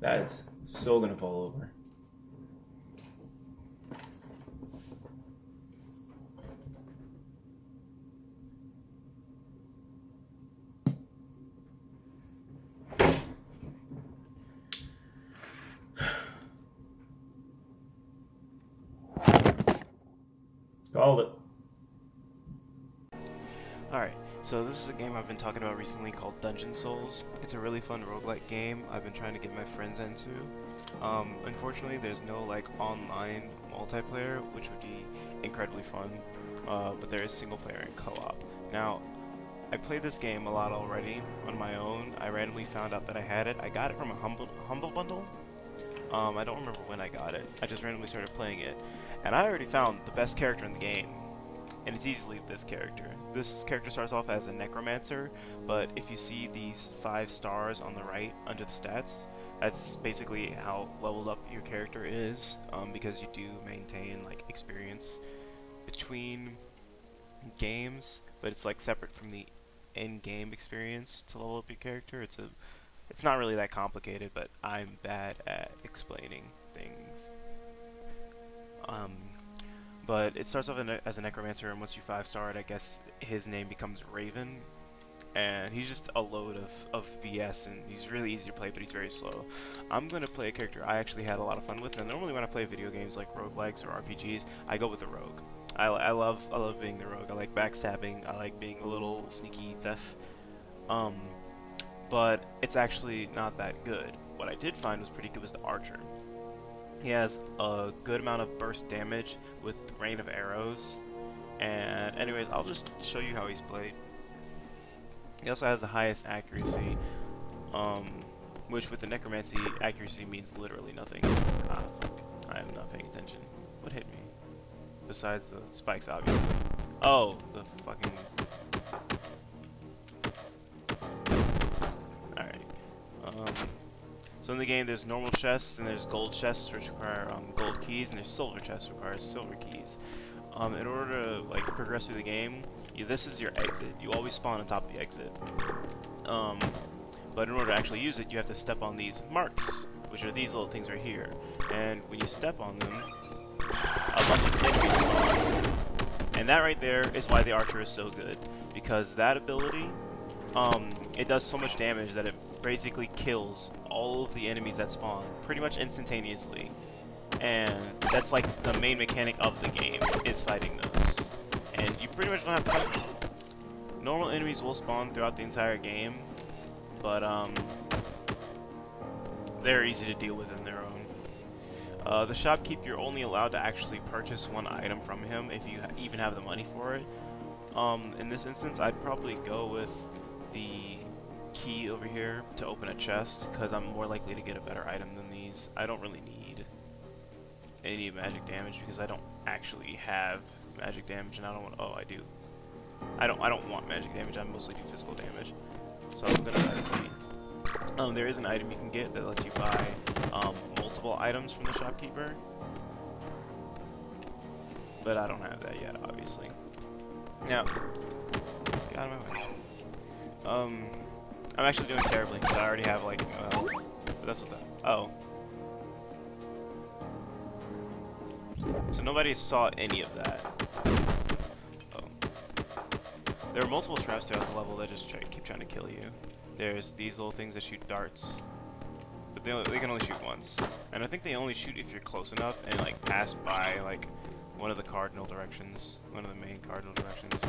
That's so gonna fall over. Called it. Alright, so this is a game I've been talking about recently called Dungeon Souls. It's a really fun roguelike game I've been trying to get my friends into. Unfortunately, there's no like online multiplayer, which would be incredibly fun, but there is single player and co-op. Now, I played this game a lot already on my own. I randomly found out that I had it. I got it from a Humble Bundle. I don't remember when I got it. I just randomly started playing it, and I already found the best character in the game. And it's easily this character. This character starts off as a necromancer, but if you see these 5 stars on the right under the stats, that's basically how leveled up your character is, because you do maintain like experience between games, but it's like separate from the in-game experience to level up your character. It's not really that complicated, but I'm bad at explaining things. But it starts off as a necromancer, and once you 5-star it, I guess his name becomes Raven. And he's just a load of BS, and he's really easy to play, but he's very slow. I'm going to play a character I actually had a lot of fun with, and normally when I play video games like roguelikes or RPGs, I go with the rogue. I love being the rogue. I like backstabbing, I like being a little sneaky theft. But it's actually not that good. What I did find was pretty good was the archer. He has a good amount of burst damage with rain of arrows. And anyways, I'll just show you how he's played. He also has the highest accuracy, which with the necromancy, accuracy means literally nothing. Ah, fuck. I am not paying attention. What hit me? Besides the spikes, obviously. Oh, the fucking... Alright. So in the game, there's normal chests, and there's gold chests, which require gold keys, and there's silver chests, which require silver keys. In order to like progress through the game, this is your exit. You always spawn on top of the exit. But in order to actually use it, you have to step on these marks, which are these little things right here. And when you step on them, a bunch of enemies spawn. And that right there is why the archer is so good, because that ability, it does so much damage that it basically kills all of the enemies that spawn pretty much instantaneously. And that's like the main mechanic of the game, is fighting those. And you pretty much don't have to fight them. Normal enemies will spawn throughout the entire game, but they're easy to deal with in their own. The shopkeep, you're only allowed to actually purchase one item from him if you even have the money for it. In this instance, I'd probably go with the key over here to open a chest, because I'm more likely to get a better item than these. I don't really need any magic damage because I don't actually have magic damage, and I don't want. Oh, I do. I don't want magic damage. I mostly do physical damage, so I'm gonna buy the key. There is an item you can get that lets you buy multiple items from the shopkeeper, but I don't have that yet, obviously. Now, get out of my way. I'm actually doing terribly because I already have like, but that's what the, oh. So nobody saw any of that. Oh. There are multiple traps throughout the level that just keep trying to kill you. There's these little things that shoot darts, but they can only shoot once. And I think they only shoot if you're close enough and like pass by like one of the cardinal directions, one of the main cardinal directions.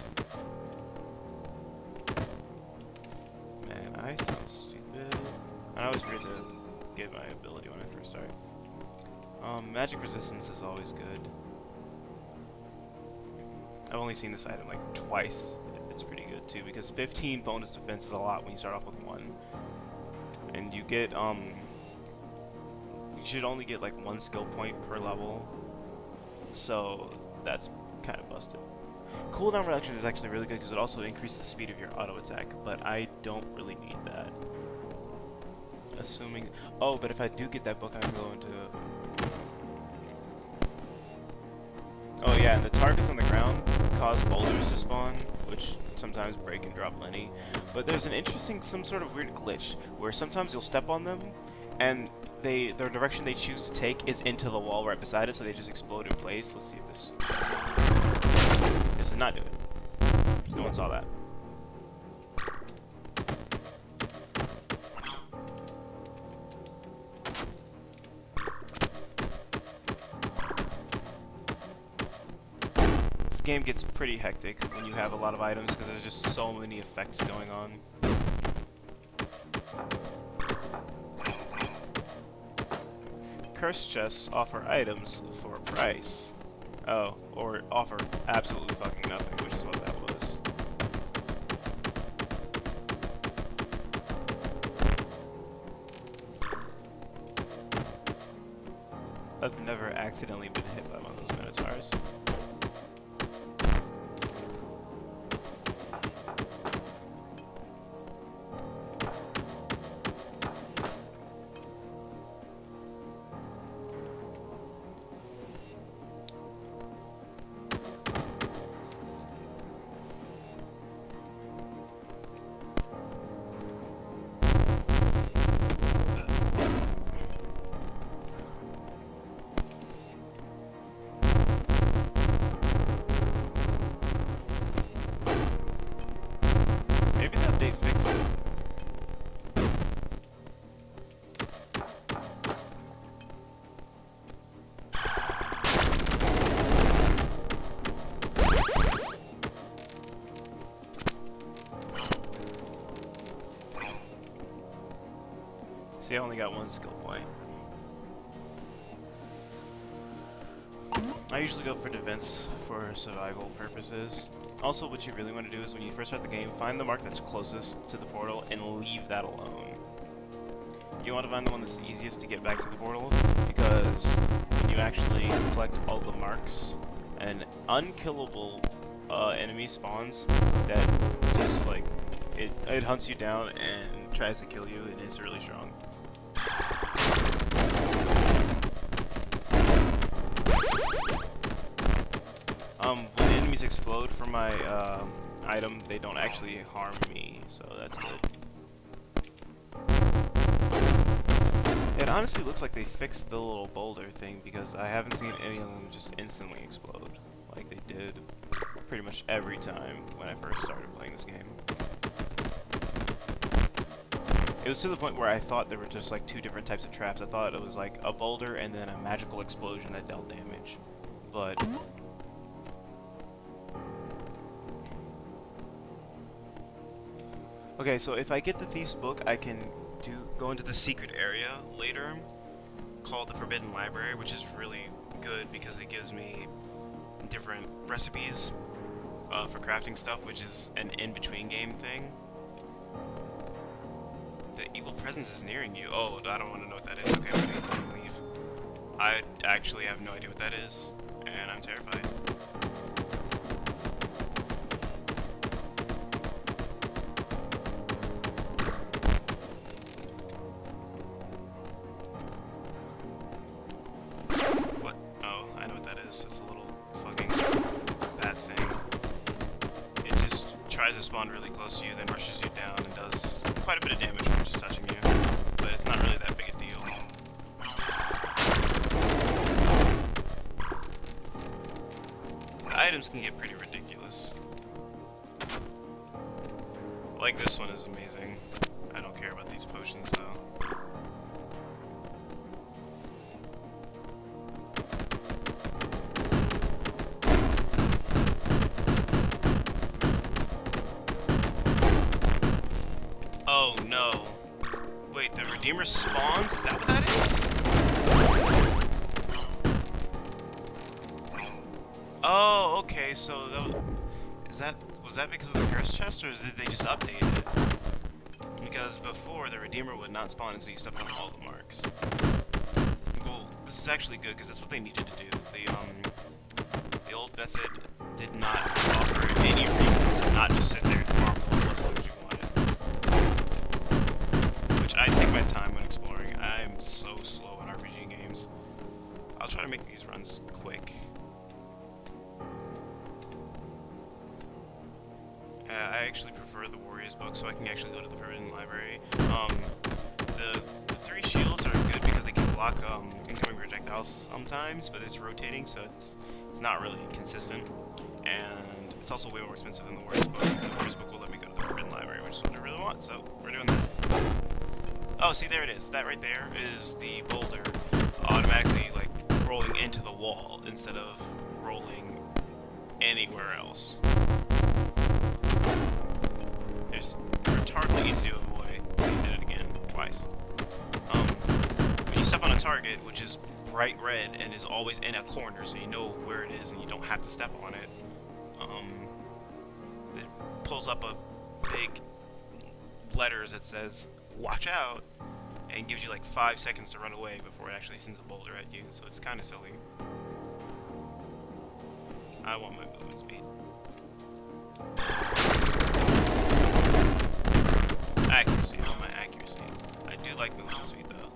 Man, I sound stupid. I always forget to get my ability when I first start. Magic resistance is always good. I've only seen this item like twice. It's pretty good too, because 15 bonus defense is a lot when you start off with 1. And you get, you should only get like 1 skill point per level. So that's kind of busted. Cooldown reduction is actually really good because it also increases the speed of your auto attack, but I don't really need that. Assuming, oh, but if I do get that book, I can go into. Oh yeah, and the targets on the ground cause boulders to spawn, which sometimes break and drop money. But there's an interesting, some sort of weird glitch where sometimes you'll step on them, and the direction they choose to take is into the wall right beside it, so they just explode in place. Let's see if this does not do it. No one saw that. This game gets pretty hectic when you have a lot of items because there's just so many effects going on. Curse chests offer items for a price. Oh, or offer absolutely fucking nothing, which is what that was. I've never accidentally been hit by one of those minotaurs. Maybe the update fixed it. See, I only got one skill point. I usually go for defense for survival purposes. Also, what you really want to do is when you first start the game, find the mark that's closest to the portal and leave that alone. You want to find the one that's easiest to get back to the portal, because when you actually collect all the marks, an unkillable enemy spawns that just like, it hunts you down and tries to kill you, and it's really strong. When enemies explode from my item, they don't actually harm me, so that's good. It honestly looks like they fixed the little boulder thing, because I haven't seen any of them just instantly explode like they did pretty much every time when I first started playing this game. It was to the point where I thought there were just like two different types of traps. I thought it was like a boulder and then a magical explosion that dealt damage. But okay, so if I get the Thief's Book, I can go into the secret area later called the Forbidden Library, which is really good because it gives me different recipes for crafting stuff, which is an in-between game thing. The evil presence is nearing you. Oh, I don't want to know what that is. Okay, wait, let's leave. I actually have no idea what that is, and I'm terrified. What? Oh, I know what that is. It's a little fucking bad thing. It just tries to spawn really close to you, then rushes you down and does quite a bit of damage from just touching you. But it's not really that big a deal. The items can get pretty ridiculous. Like this one is amazing. I don't care about these potions though. Oh no. Wait, the Redeemer spawns? Is that what that is? Oh, okay, so that was that because of the curse chest, or did they just update it? Because before, the Redeemer would not spawn until you stepped on all the marks. Well, this is actually good, because that's what they needed to do. The old method did not offer any reason to not just sit there and farm as long as you wanted. Which I take my time when exploring. I'm so slow in RPG games. I'll try to make these runs quick. I actually prefer the Warrior's Book, so I can actually go to the Forbidden Library. The three shields are good because they can block incoming projectiles sometimes, but it's rotating, so it's not really consistent. And it's also way more expensive than the Warriors book. And the Warriors book will let me go to the Forbidden Library, which is what I really want, so we're doing that. Oh, see, there it is. That right there is the boulder automatically, like, rolling into the wall instead of rolling anywhere else. It's retardedly easy to avoid, so you did it again, twice. When you step on a target, which is bright red and is always in a corner, so you know where it is and you don't have to step on it, it pulls up a big letters that says, "Watch out," and gives you like 5 seconds to run away before it actually sends a boulder at you, so it's kind of silly. I want my movement speed. Accuracy, I want my accuracy. I do like movement speed though.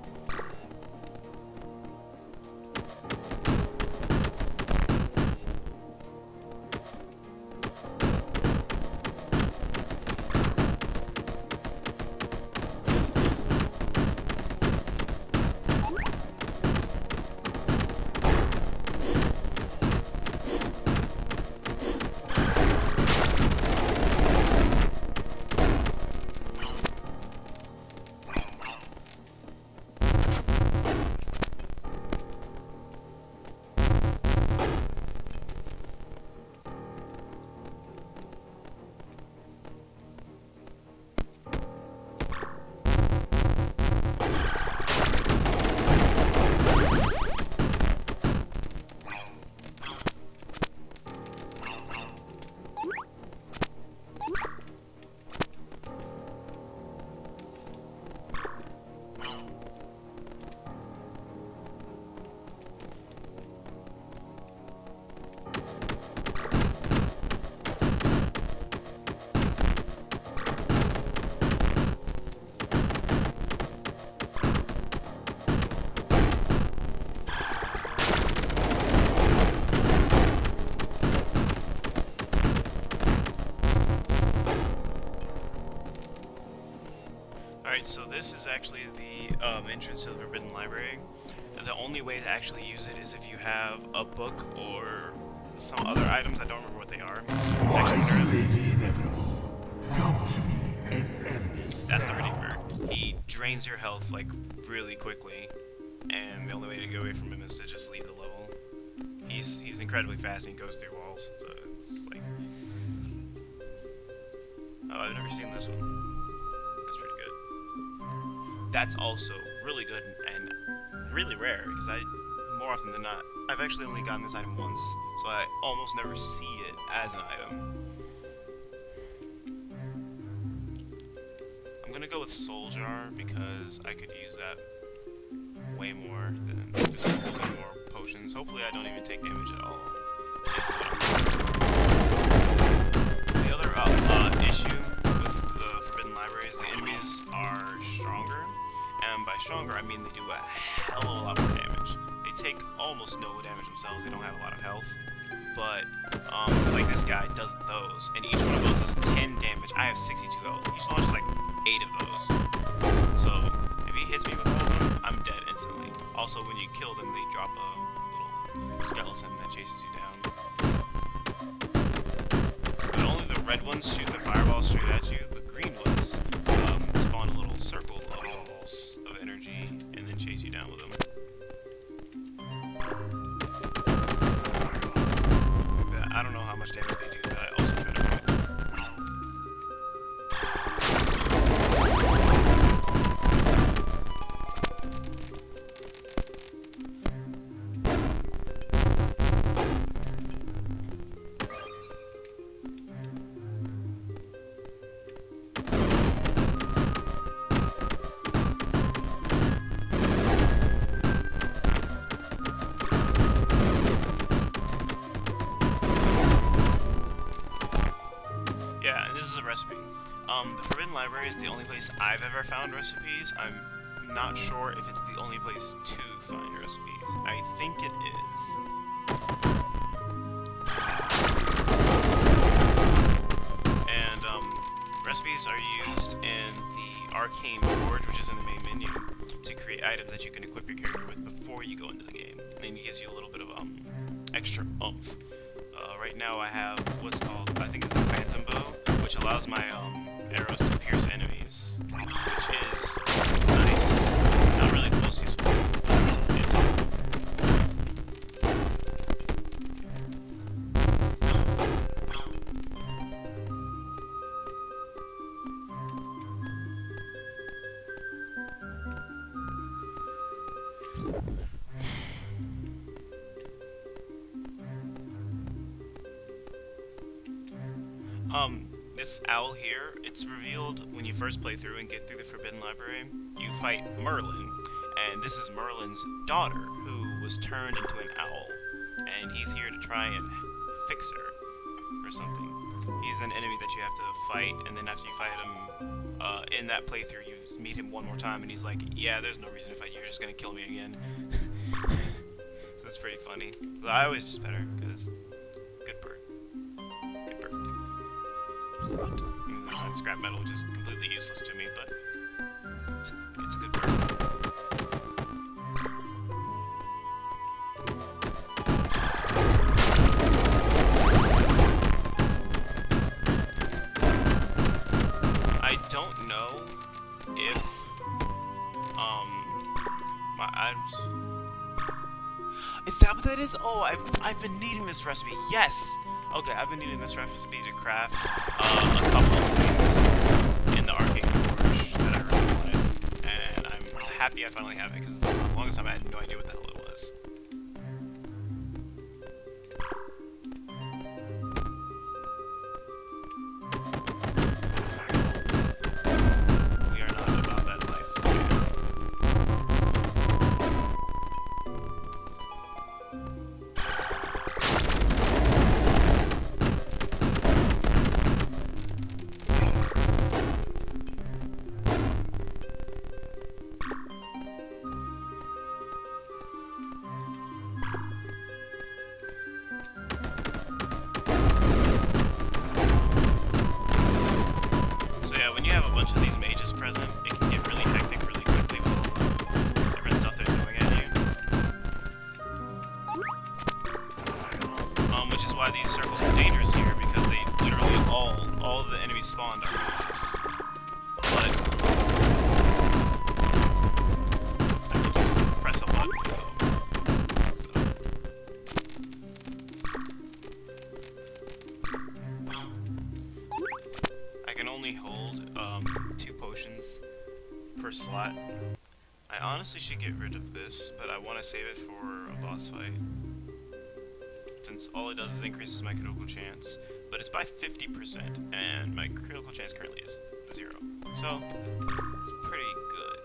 So this is actually the entrance to the Forbidden Library. The only way to actually use it is if you have a book or some other items. I don't remember what they are. That's the Redeemer. He drains your health like really quickly, and the only way to get away from him is to just leave the level. He's incredibly fast and he goes through walls, so it's like... Oh, I've never seen this one. That's pretty good. That's also really good and really rare, because more often than not, I've actually only gotten this item once, so I almost never see it as an item. I'm gonna go with Soul Jar because I could use that way more than just holding more potions. Hopefully I don't even take damage at all. The other issue with the Forbidden Library is the enemies are stronger, and by stronger I mean they do a hell of a lot more damage. They take almost no damage themselves, they don't have a lot of health, but like this guy does those, and each one of those does 10 damage. I have 62 health. Each launches like 8 of those. So if he hits me with all of them, I'm dead instantly. Also, when you kill them, they drop a little skeleton that chases you down. But only the red ones shoot the fireballs straight at you. The green ones spawn a little circle of balls of energy and then chase you down with them. But I don't know how much damage they do, but I also try to avoid them. This is a recipe. The Forbidden Library is the only place I've ever found recipes. I'm not sure if it's the only place to find recipes. I think it is. And recipes are used in the Arcane Forge, which is in the main menu, to create items that you can equip your character with before you go into the game, and it gives you a little bit of extra oomph. Right now I have what's called, I think it's the Phantom Bow, which allows my arrows to pierce enemies, which is nice. Not really the most useful, but it's helpful. This owl here, it's revealed when you first play through and get through the Forbidden Library. You fight Merlin, and this is Merlin's daughter, who was turned into an owl, and he's here to try and fix her, or something. He's an enemy that you have to fight, and then after you fight him, in that playthrough, you meet him one more time, and he's like, yeah, there's no reason to fight you, you're just gonna kill me again. So it's pretty funny. But I always just pet her, because good bird. Good bird. Scrap metal, which is completely useless to me, but it's a good bird. I don't know if my items. Is that what that is? Oh, I've been needing this recipe. Yes. Okay, I've been needing this recipe to craft a couple of things in the arcade forge that I really wanted, and I'm happy I finally have it, because for the longest time I had no idea what the hell it was. We are not about that life. Of these mages present, it can get really hectic really quickly with all the different stuff they're throwing at you. Which is why these circles are dangerous here, because they literally all of the enemies spawned are enemies. But I can just press a button and kill them. I can only hold 2 potions per slot. I honestly should get rid of this, but I want to save it for a boss fight, since all it does is increases my critical chance, but it's by 50%, and my critical chance currently is 0, so it's pretty good.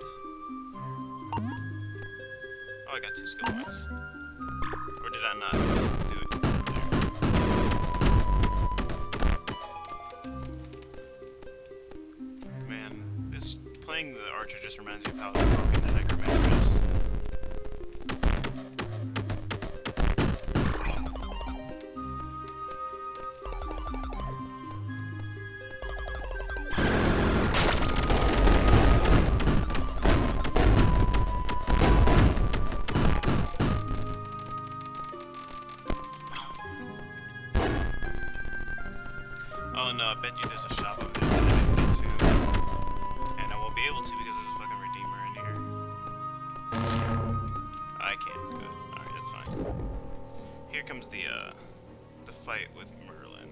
Oh, I got 2 skill points. Or did I not do it? Playing the archer just reminds me of how broken the necromancer is. Oh no, I bet you there's a shop over there that I can get to. And I won't be able to because there's a fucking redeemer in here. I can't do it. Alright, that's fine. Here comes the fight with Merlin.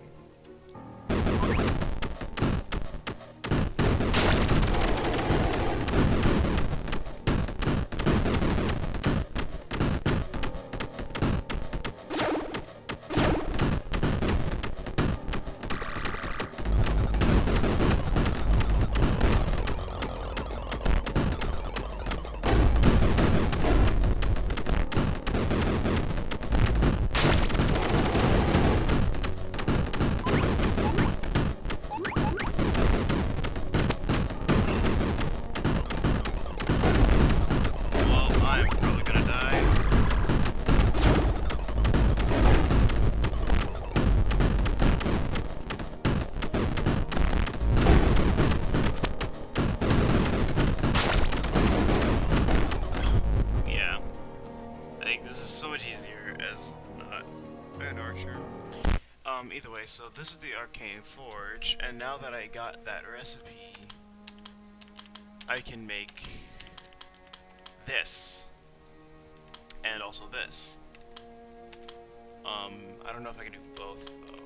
so this is the arcane forge, and now that I got that recipe, I can make this, and also this. I don't know if I can do both, though.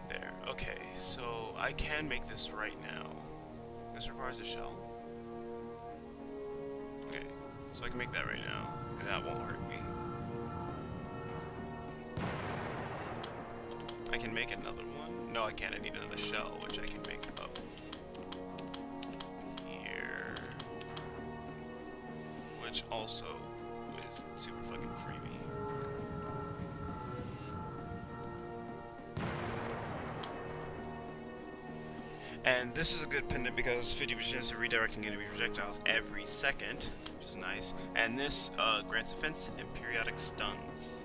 There, okay, so I can make this right now. This requires a shell. Okay, so I can make that right now, and that won't hurt me. I can make another one. No, I can't. I need another shell, which I can make up here. Which also is super fucking freebie. And this is a good pendant because 50% of redirecting enemy projectiles every second, which is nice. And this grants defense and periodic stuns.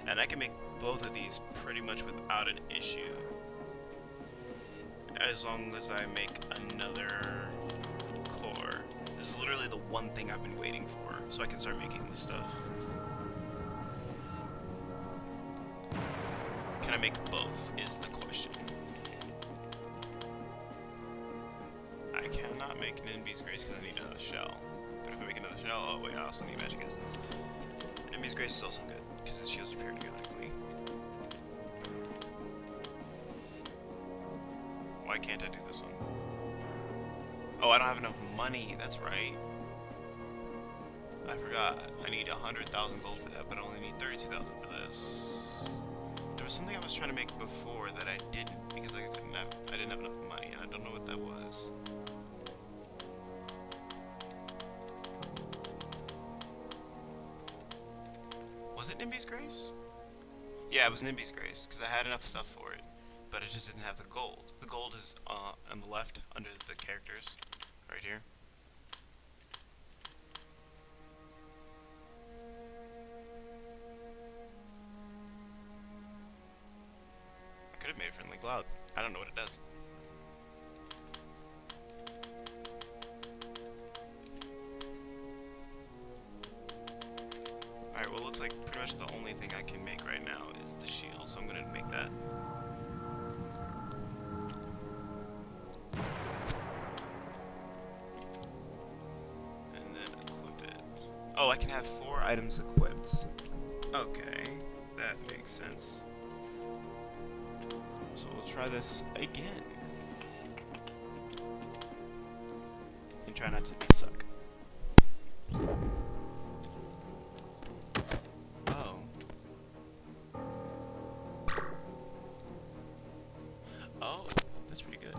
And I can make both of these pretty much without an issue. As long as I make another core. This is literally the one thing I've been waiting for, so I can start making this stuff. Can I make both, is the question. I cannot make Nimby's Grace because I need another shell. But if I make another shell, oh wait, I also need Magic Essence. Nimby's Grace is also good, because it shields repair periodically. Why can't I do this one? Oh, I don't have enough money, that's right. I forgot. I need 100,000 gold for that, but I only need 32,000 for this. There was something I was trying to make before that I didn't, because I didn't have enough money, and I don't know what that was. Was it Nimby's Grace? Yeah, it was Nimby's Grace, because I had enough stuff for it, but I just didn't have the gold. The gold is on the left, under the characters, right here. I could have made a friendly cloud. I don't know what it does. Alright, well it looks like pretty much the only thing I can make right now is the shield, so I'm gonna make that. And then equip it. Oh, I can have 4 items equipped. Okay, that makes sense. So we'll try this again. And try not to be suck. Oh. Oh, that's pretty good.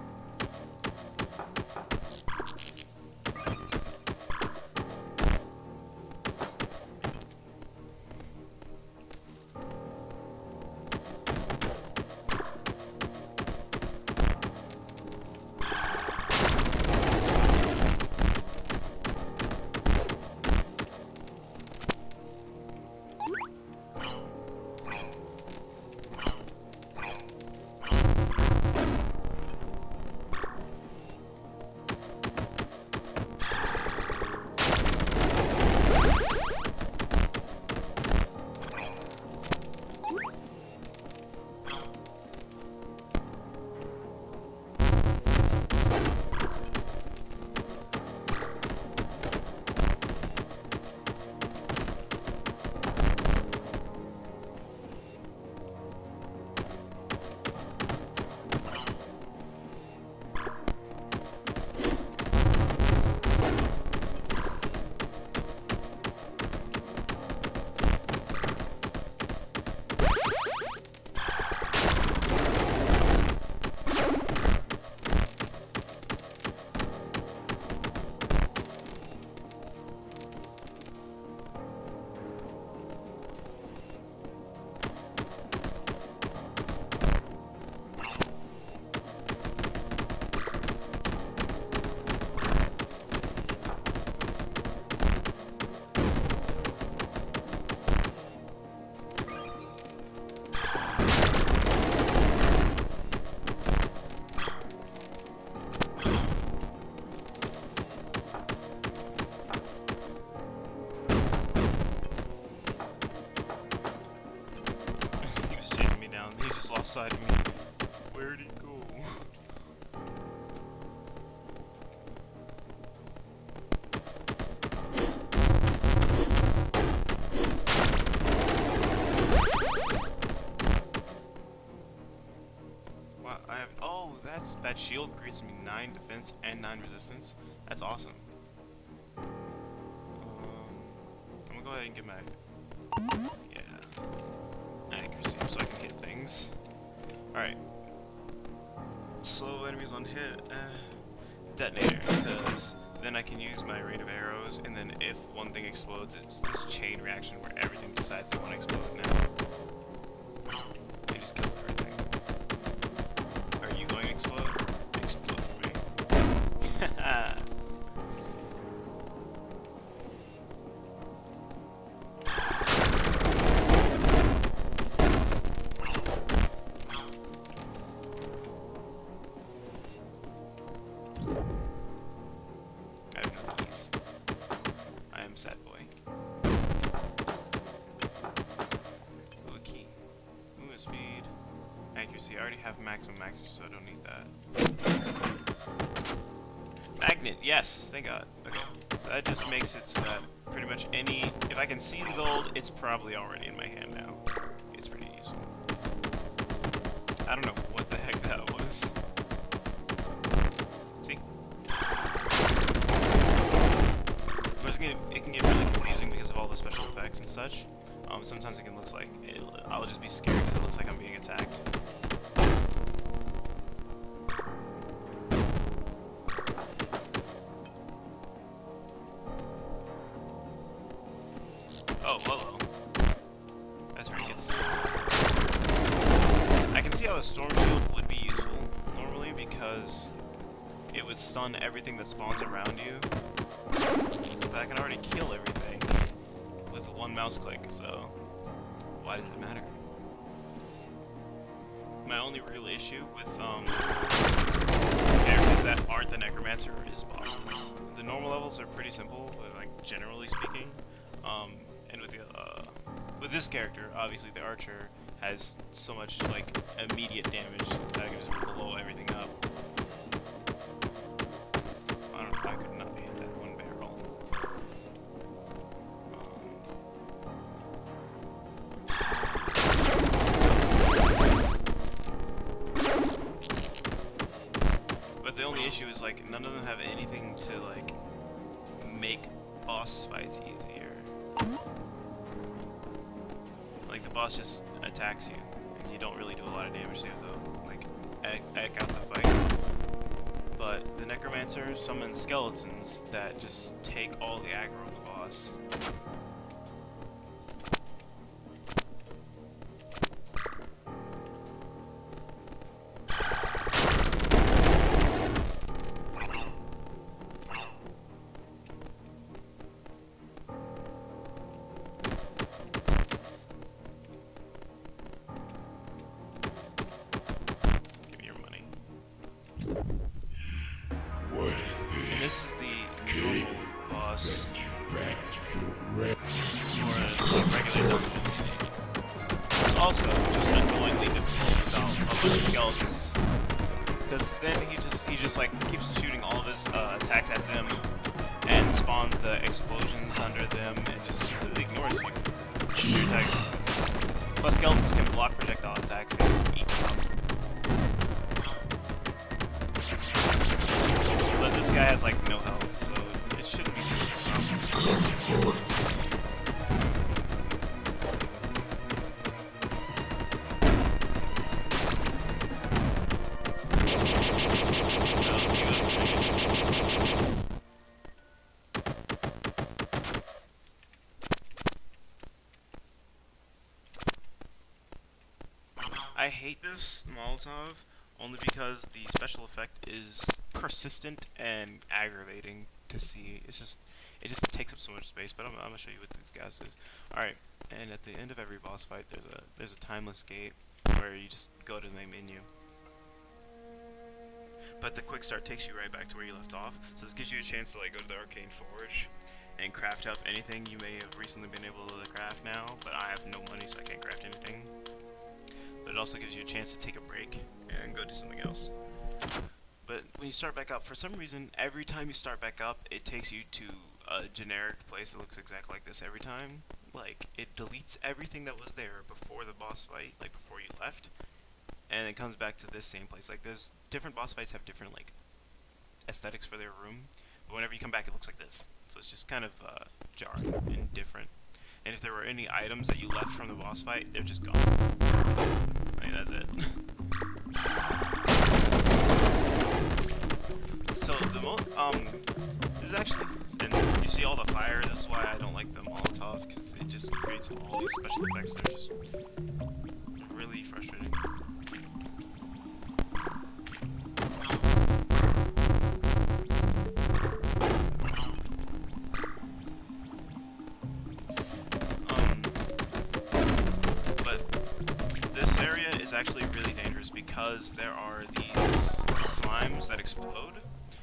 beside me. Where'd he go? Wow, I have. Oh, that shield grants me 9 defense and 9 resistance. That's awesome. I'm gonna go ahead and get my accuracy so I can hit things. Alright. Slow enemies on hit. Detonator, because then I can use my rate of arrows, and then if one thing explodes, it's this chain reaction where everything decides they want to explode now. It just kills everything. Are you going to explode? Explode for me. I have no keys. I am sad boy. Ooh, a key. Ooh, a speed. Accuracy. I already have maximum accuracy, so I don't need that. Magnet. Yes. Thank God. Okay. So that just makes it so that pretty much any... If I can see the gold, it's probably already in my hand now. It's pretty useful. I don't know what the heck that was. See? Of course, it can get really confusing because of all the special effects and such. Sometimes it can look like I'll just be scared because it looks like I'm being attacked. Oh, hello. That's where it gets. I can see how the storm shield would be useful normally because it would stun everything that spawns around you. But I can already kill everything with one mouse click, so why does it matter? My only real issue with characters that aren't the Necromancer is bosses. The normal levels are pretty simple, like generally speaking. And with this character, obviously the Archer has so much like immediate damage that I can just blow everything up. I don't know. I could not be hit that one barrel. But the only issue is like none of them have anything to like make boss fights easier. Like the boss just attacks you, and you don't really do a lot of damage to it though. Like egg out the fight. But the Necromancer summons skeletons that just take all the aggro of the boss. And this is the normal boss for a regular dungeon. It's also just annoyingly difficult without a bunch of skeletons. Because then he just like keeps shooting all of his attacks at them and spawns the explosions under them and just completely ignores you. Your attack resistance. Plus skeletons can block projectile attacks, they just eat them up. But this guy has like no health, so it shouldn't be too tough. I hate this Molotov only because the special effect is persistent and aggravating to see. It just takes up so much space. But I'm gonna show you what this gas is. All right, and at the end of every boss fight, there's a timeless gate where you just go to the main menu. But the quick start takes you right back to where you left off. So this gives you a chance to like go to the Arcane Forge and craft up anything you may have recently been able to craft now. But I have no money, so I can't craft anything. but it also gives you a chance to take a break and go do something else. But when you start back up, for some reason, every time you start back up, it takes you to a generic place that looks exactly like this every time. Like, it deletes everything that was there before the boss fight, like before you left, and it comes back to this same place. Like, there's different boss fights have different, like, aesthetics for their room, but whenever you come back, it looks like this. So it's just kind of jarring and different. And if there were any items that you left from the boss fight, they're just gone. I mean, that's it. So this is actually, and you see all the fire. This is why I don't like the Molotov, because it just creates all these special effects that are just really frustrating. But this area is actually really dangerous because there are these slimes that explode.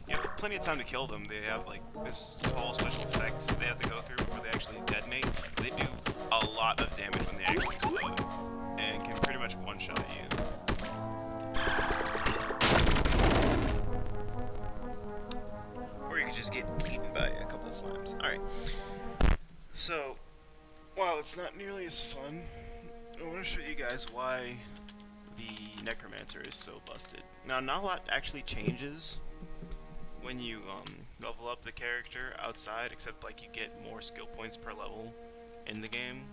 You have plenty of time to kill them. They have like this whole special effects they have to go through before they actually detonate. They do a lot of damage when they actually explode, and can pretty much one-shot you. Or you could just get eaten by a couple of slimes. Alright. So, while it's not nearly as fun, I want to show you guys why the Necromancer is so busted. Now, not a lot actually changes when you level up the character outside, except like you get more skill points per level in the game.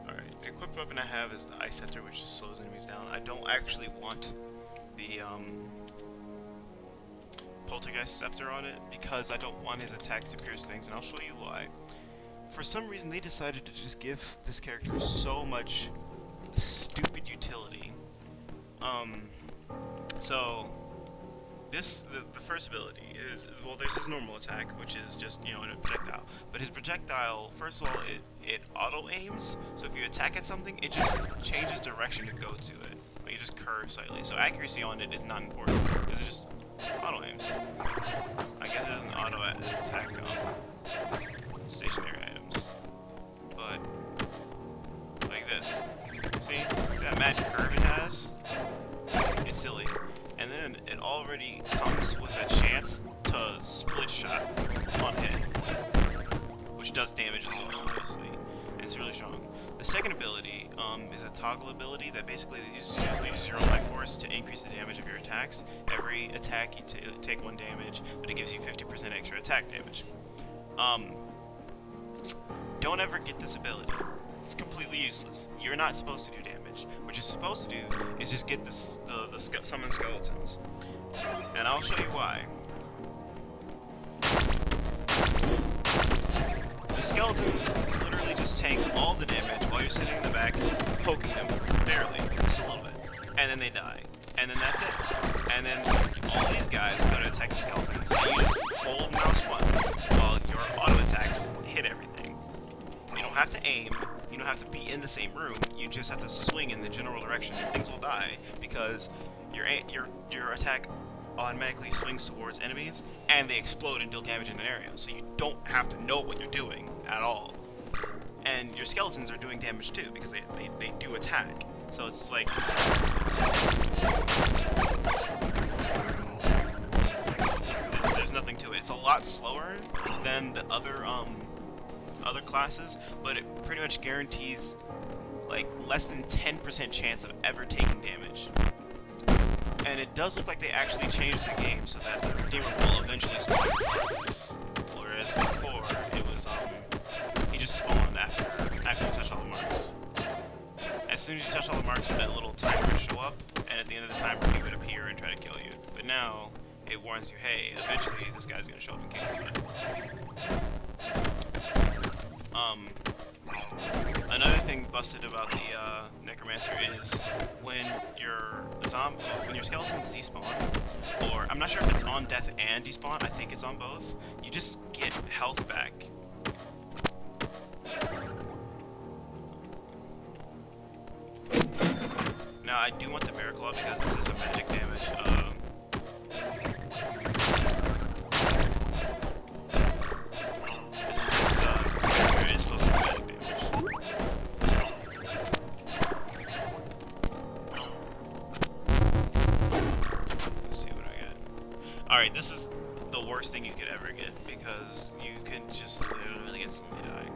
Alright, the equipped weapon I have is the Ice Scepter, which just slows enemies down. I don't actually want the Poltergeist Scepter on it because I don't want his attacks to pierce things, and I'll show you why. For some reason, they decided to just give this character so much stupid utility. So the first ability is, well, there's his normal attack, which is just, you know, a projectile. But his projectile, first of all, it auto aims. So if you attack at something, it just changes direction to go to it. Like, it just curves slightly. So accuracy on it is not important because it just auto aims. I guess it doesn't auto attack stationary items, but like this. See that mad curve it has? It's silly. And then it already comes with a chance to split shot on hit, which does damage as well, obviously. And it's really strong. The second ability is a toggle ability that basically uses your own life force to increase the damage of your attacks. Every attack you take 1 damage, but it gives you 50% extra attack damage. Don't ever get this ability. It's completely useless. You're not supposed to do damage. What you're supposed to do is just get the summon skeletons. And I'll show you why. The skeletons literally just tank all the damage while you're sitting in the back, poking them, barely, just a little bit. And then they die. And then that's it. And then all these guys go to attack your skeletons, and you just hold mouse 1 while your auto attacks hit everything. You don't have to aim, you don't have to be in the same room, you just have to swing in the general direction and things will die because your attack automatically swings towards enemies and they explode and deal damage in an area. So you don't have to know what you're doing at all. And your skeletons are doing damage too because they do attack. So it's like there's nothing to it. It's a lot slower than the other classes, but it pretty much guarantees like less than 10% chance of ever taking damage. And it does look like they actually changed the game so that the Redeemer will eventually spawn marks. Whereas before, it was, he just spawned after you touch all the marks. As soon as you touch all the marks, that little timer would show up, and at the end of the timer, he would appear and try to kill you. But now, it warns you, hey, eventually this guy's gonna show up and kill you. Another thing busted about the Necromancer is when your skeletons despawn, or I'm not sure if it's on death and despawn, I think it's on both, you just get health back. Now Now I do want the Bear Claw because this is a magic damage. It's supposed to be magic damage. Let's see what I get. Alright, this is the worst thing you could ever get because you can just literally instantly die.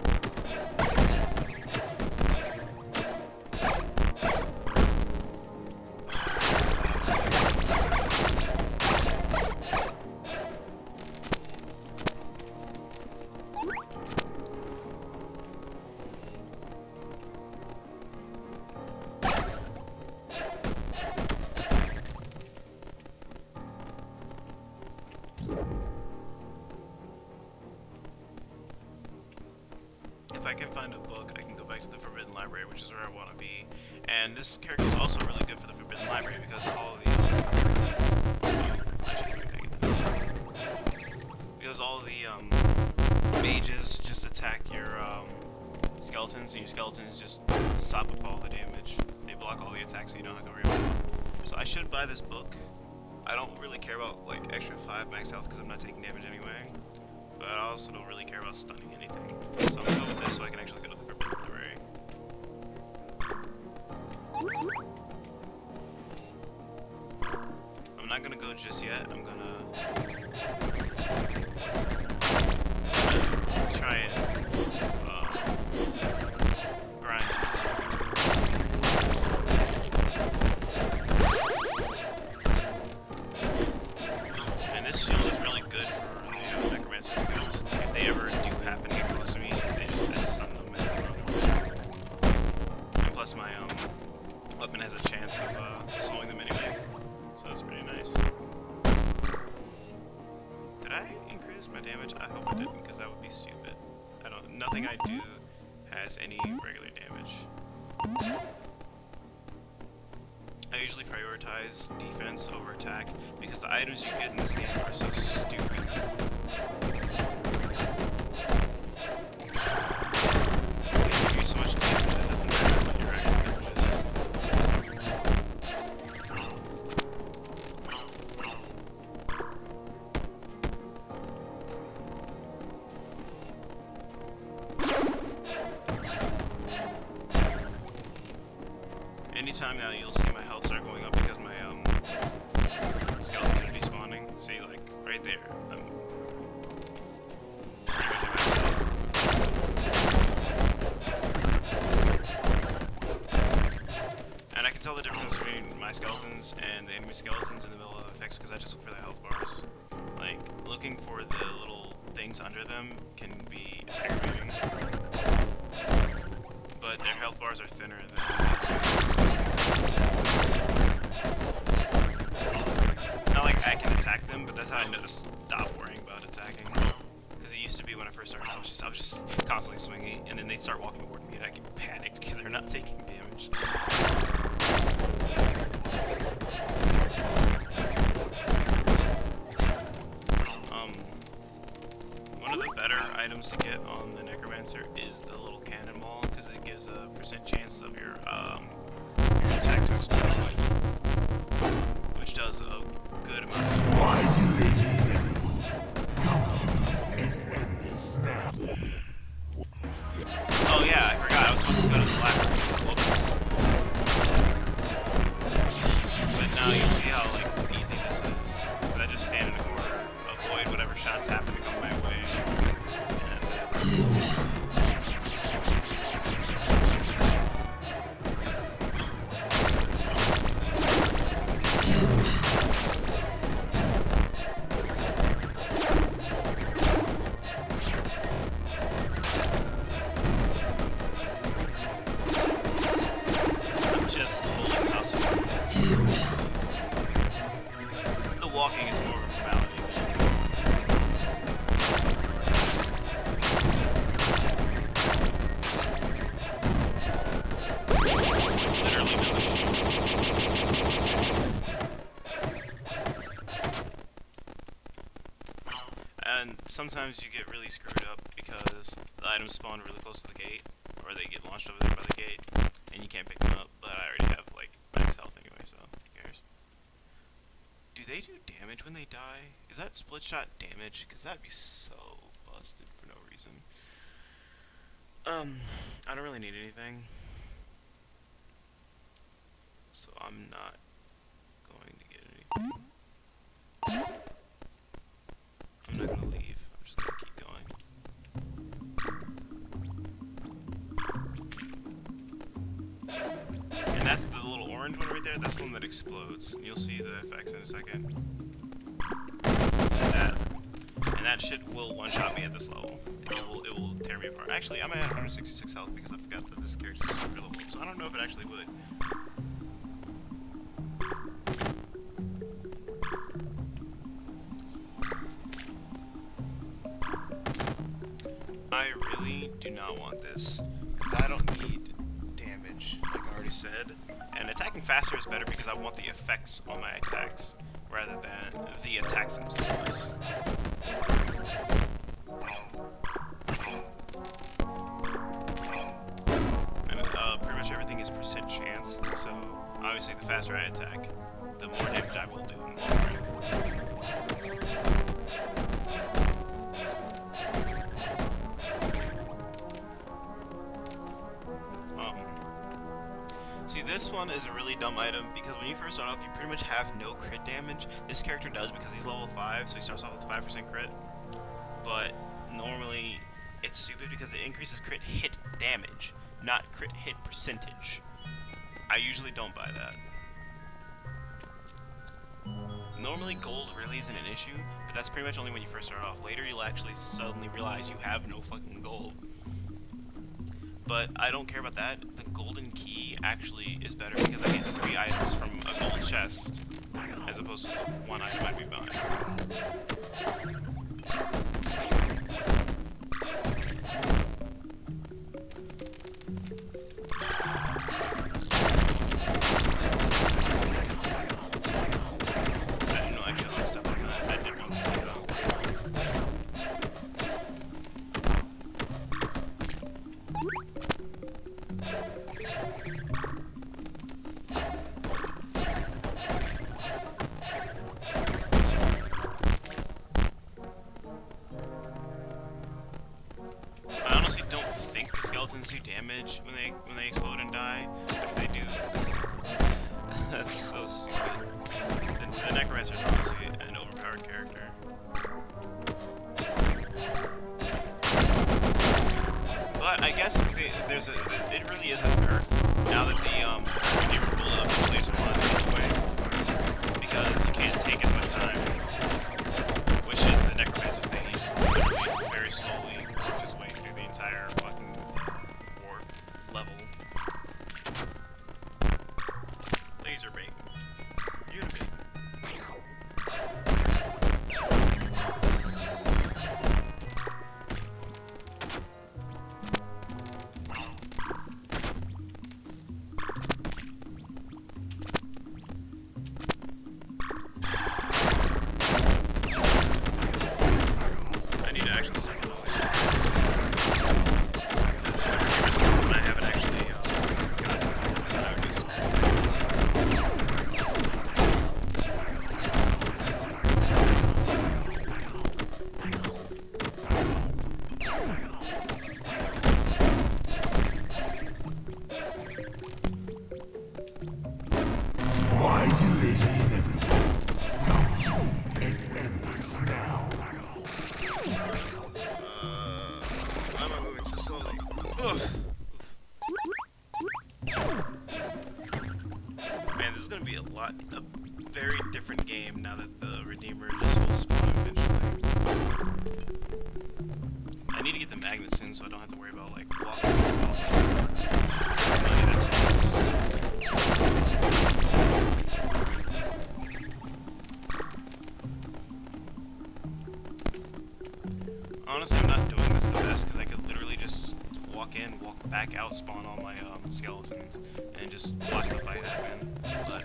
If I can find a book, I can go back to the Forbidden Library, which is where I want to be. And this character is also really good for the Forbidden Library because all the mages just attack your skeletons, and your skeletons just stop up all the damage. They block all the attacks, so you don't have to worry about it. So I should buy this book. I don't really care about like extra 5 max health because I'm not taking damage anyway. But I also don't really care about stunning anything. So I'm gonna go with this so I can actually go to the Forbidden Library. I'm not gonna go just yet. I'm gonna try and grind. And this shield is really good for necromancer because if they ever do happen to get close to me, they just stun them and plus my weapon has a chance of slowing them anyway, so that's pretty nice. Did I increase my damage? I hope I didn't because that would be stupid. Nothing I do has any regular damage. I usually prioritize defense over attack because the items you get in this game are so stupid. They give you so much damage that it doesn't matter what your actual damage is. Anytime now you'll see my health start going up because my skeletons are despawning. See, like right there, I'm pretty much at max health. And I can tell the difference between my skeletons and the enemy skeletons in the middle of the effects because I just look for the health bars. Like looking for the little things under them can be aggravating. But their health bars are thinner than it's not like I can attack them, but that's how I know to stop worrying about attacking. Because it used to be when I first started, I was just constantly swinging, and then they start walking toward me, and I get panicked because they're not taking damage. One of the better items to get on the Necromancer is the little cannonball, because it gives a % chance of your attack to explode, which does a good amount of damage. Why do they need everyone? Come to me and end this now. Oh yeah, I forgot. I was supposed to go to the library. Whoops. But now you see how like easy this is. I just stand in the corner, avoid whatever shots happen to come my way, and that's it. Just holding hustle. The walking is more of a formality. Literally nothing. And sometimes you get really screwed up because the items spawn really close to the gate, or they get launched over there by the gate, and you can't pick them up. But I already have like max health so who cares? Do they do damage when they die? Is that split shot damage? Because that'd be so busted for no reason. I don't really need anything, so I'm not going to get anything. I'm not going to leave. I'm just going to keep going. And that's the little orange one right there. That's the one that explodes. You'll see the effects in a second. And that shit will one-shot me at this level. It will tear me apart. Actually, I'm at 166 health because I forgot that this character's super level, so I don't know if it actually would. I really do not want this, because I don't need damage, like I already said. And attacking faster is better because I want the effects on my attacks, rather than the attacks themselves. And pretty much everything is percent chance, so obviously the faster I attack, the more damage I will do in the long run. See, this one is a really dumb item because when you first start off, you pretty much have no crit damage. This character does because he's level 5, so he starts off with 5% crit. But normally, it's stupid because it increases crit hit damage, not crit hit percentage. I usually don't buy that. Normally, gold really isn't an issue, but that's pretty much only when you first start off. Later, you'll actually suddenly realize you have no fucking gold. But I don't care about that. The golden key actually is better because I get 3 items from a gold chest as opposed to 1 item I'd be buying. I didn't know I could like stuff like that. I did want to do that. I honestly don't think the skeletons do damage when they explode and die, but if they do, that's so stupid. The Necromancer is obviously an overpowered character. But I guess it really is a nerf now that the Redeemer will place a lot anyway, because you can't take as much time, which is the Necromancer's thing. He just literally very slowly works his way through the entire fucking war level. Laser bait. Unibait. I need to actually start the way. I haven't actually gotten out of this. Why do they leave everyone? Come to an endless now. Why am I moving so slowly? Ugh. Man, this is gonna be a very different game now that the Redeemer just will spawn eventually. I need to get the magnet soon so I don't have to worry about like walking. Money that's honestly, I'm not doing this the best because I could literally just walk in, walk back out, spawn all my skeletons, and just watch the fight happen. But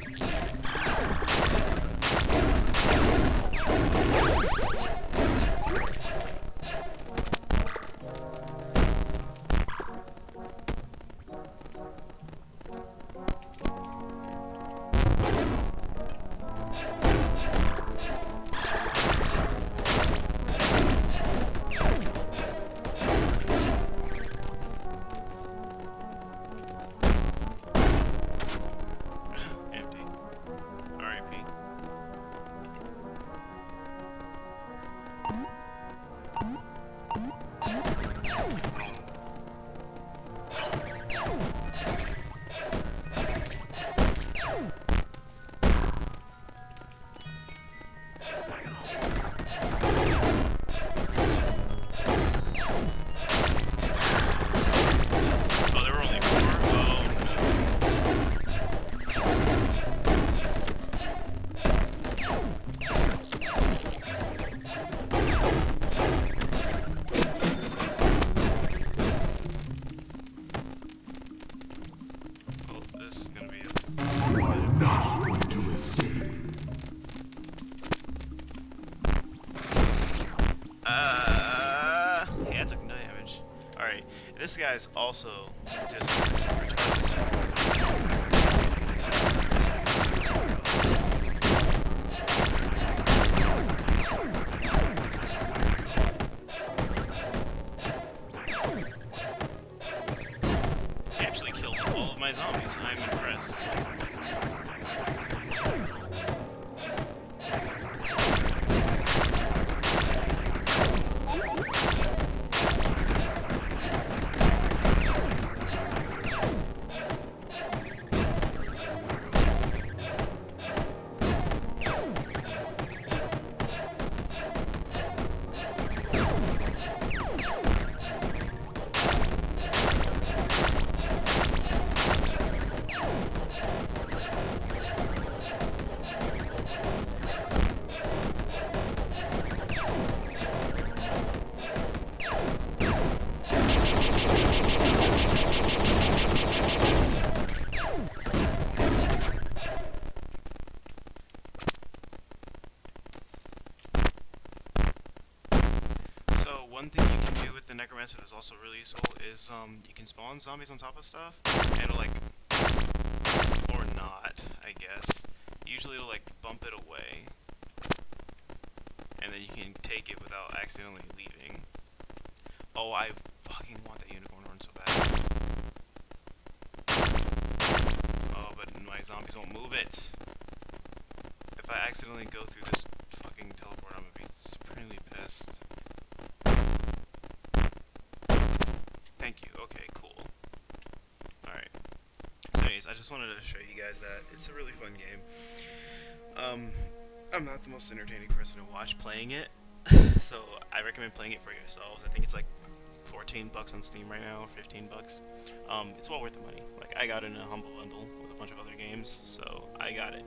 this guy's also just he actually killed all of my zombies. I'm impressed. One thing you can do with the Necromancer that's also really useful is you can spawn zombies on top of stuff, and it'll like, or not, I guess. Usually it'll like bump it away, and then you can take it without accidentally leaving. Oh, I fucking want that unicorn horn so bad. Oh, but my zombies won't move it. If I accidentally go through this fucking teleport, I'm gonna be supremely pissed. Thank you. Okay, cool. Alright. So anyways, I just wanted to show you guys that it's a really fun game. I'm not the most entertaining person to watch playing it, so I recommend playing it for yourselves. I think it's like 14 bucks on Steam right now, 15 bucks. It's well worth the money. Like, I got it in a humble bundle with a bunch of other games, so I got it.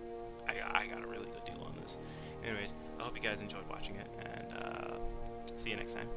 I got a really good deal on this. Anyways, I hope you guys enjoyed watching it, and see you next time.